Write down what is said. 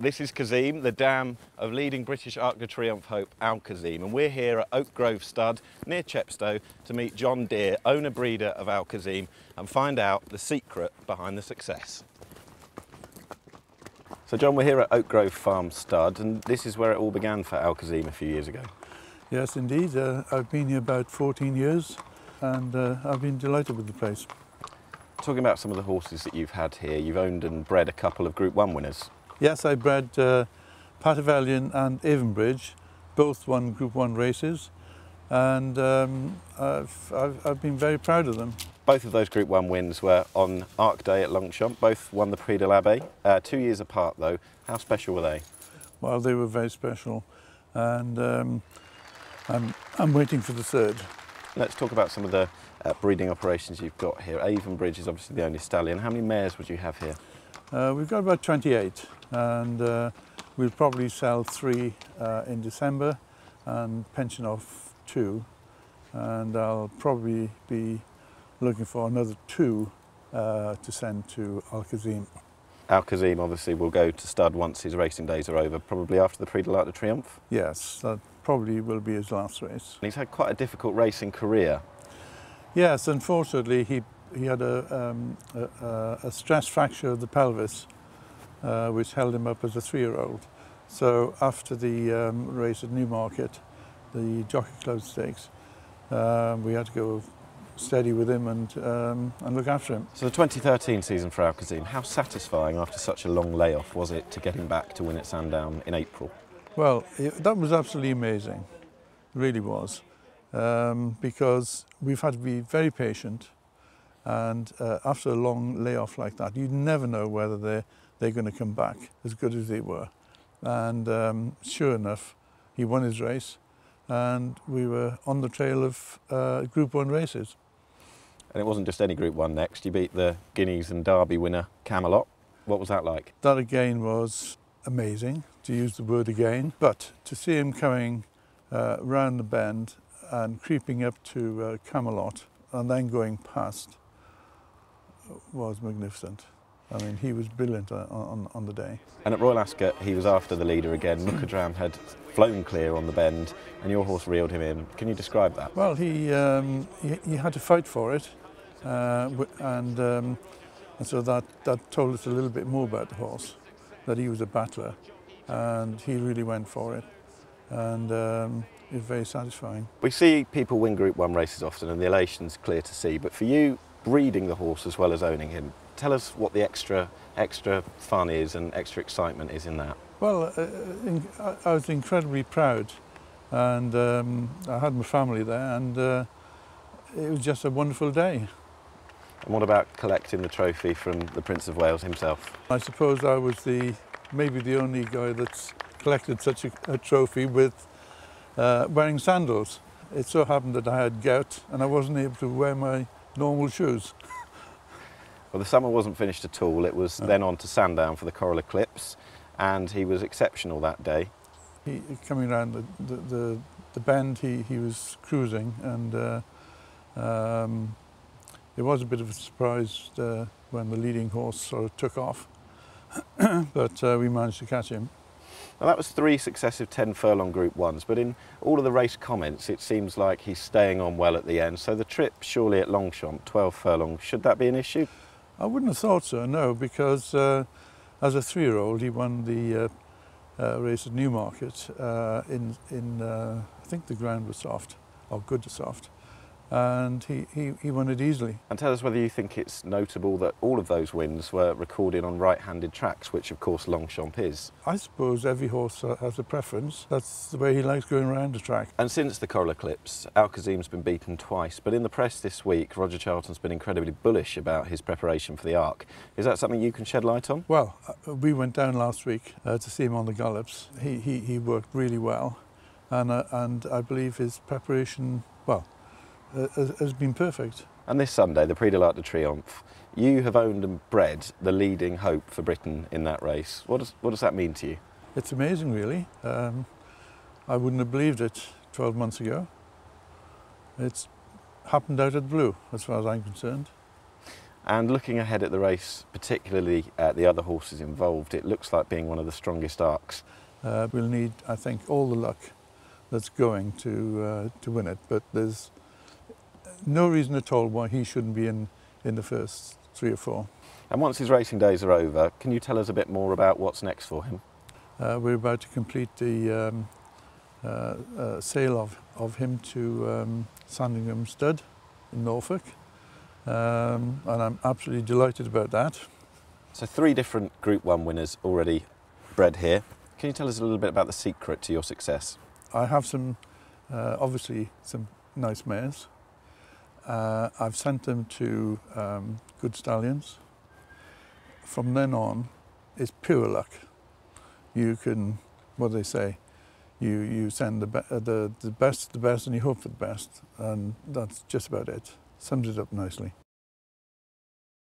This is Kazeem, the dam of leading British Arc de Triomphe hope Al Kazeem, and we're here at Oak Grove Stud near Chepstow to meet John Deere, owner-breeder of Al Kazeem, and find out the secret behind the success. So John, we're here at Oak Grove Farm Stud, and this is where it all began for Al Kazeem a few years ago. Yes, indeed. I've been here about 14 years, and I've been delighted with the place. Talking about some of the horses that you've had here, you've owned and bred a couple of Group 1 winners. Yes, I bred Patavalion and Avonbridge, both won Group 1 races, and I've been very proud of them. Both of those Group 1 wins were on Arc Day at Longchamp. Both won the Prix de l'Abbé, 2 years apart though. How special were they? Well, they were very special, and I'm waiting for the third. Let's talk about some of the breeding operations you've got here. Avonbridge is obviously the only stallion. How many mares would you have here? We've got about 28, and we'll probably sell 3 in December and pension off 2, and I'll probably be looking for another 2 to send to Al Kazeem. Al Kazeem obviously will go to stud once his racing days are over, probably after the Prix de l'Arc de Triomphe. Yes, that probably will be his last race. And he's had quite a difficult racing career. Yes, unfortunately he had a stress fracture of the pelvis, which held him up as a 3-year-old. So after the race at Newmarket, the Jockey Club Stakes, we had to go steady with him and look after him. So the 2013 season for Al Kazeem, how satisfying after such a long layoff was it to get him back to win at Sandown in April? Well, that was absolutely amazing, it really was, because we've had to be very patient, and after a long layoff like that, you never know whether they're going to come back as good as they were. And sure enough, he won his race, and we were on the trail of Group 1 races. And it wasn't just any Group 1 next, you beat the Guineas and Derby winner Camelot. What was that like? That again was amazing, to use the word again, but to see him coming round the bend and creeping up to Camelot and then going past was magnificent. I mean, he was brilliant on the day. And at Royal Ascot, he was after the leader again. Mukadram had flown clear on the bend, and your horse reeled him in. Can you describe that? Well, he had to fight for it, and so that told us a little bit more about the horse, that he was a battler, and he really went for it, and it was very satisfying. We see people win Group 1 races often, and the elation's clear to see, but for you, breeding the horse as well as owning him, tell us what the extra fun is and extra excitement is in that. Well, I was incredibly proud, and I had my family there, and it was just a wonderful day. And what about collecting the trophy from the Prince of Wales himself? I suppose I was maybe the only guy that's collected such a trophy with wearing sandals. It so happened that I had gout and I wasn't able to wear my normal shoes. Well, the summer wasn't finished at all. It was then on to Sandown for the Coral Eclipse, and he was exceptional that day. Coming around the bend, he was cruising, and it was a bit of a surprise when the leading horse sort of took off, but we managed to catch him. Now that was 3 successive 10-furlong Group 1s, but in all of the race comments it seems like he's staying on well at the end, so the trip surely at Longchamp, 12 furlongs, should that be an issue? I wouldn't have thought so, no, because as a 3-year-old he won the race at Newmarket I think the ground was soft, or good to soft, and he won it easily. And tell us whether you think it's notable that all of those wins were recorded on right-handed tracks, which of course Longchamp is. I suppose every horse has a preference. That's the way he likes going around the track. And since the Coral Eclipse, Al Kazeem's been beaten twice, but in the press this week, Roger Charlton's been incredibly bullish about his preparation for the Arc. Is that something you can shed light on? Well, we went down last week to see him on the gallops. He worked really well, and I believe his preparation, well, has been perfect. And this Sunday, the Prix de l'Arc de Triomphe, you have owned and bred the leading hope for Britain in that race. What does that mean to you? It's amazing, really. I wouldn't have believed it 12 months ago. It's happened out of the blue, as far as I'm concerned. And looking ahead at the race, particularly at the other horses involved, it looks like being one of the strongest arcs. We'll need, I think, all the luck that's going to win it, but there's no reason at all why he shouldn't be in the first 3 or 4. And once his racing days are over, can you tell us a bit more about what's next for him? We're about to complete the sale of him to Sandringham Stud in Norfolk, and I'm absolutely delighted about that. So 3 different Group 1 winners already bred here. Can you tell us a little bit about the secret to your success? I have some, obviously, some nice mares. I've sent them to good stallions. From then on, it's pure luck. You can, what do they say? You send the best to the best and you hope for the best, and that's just about it. Sums it up nicely.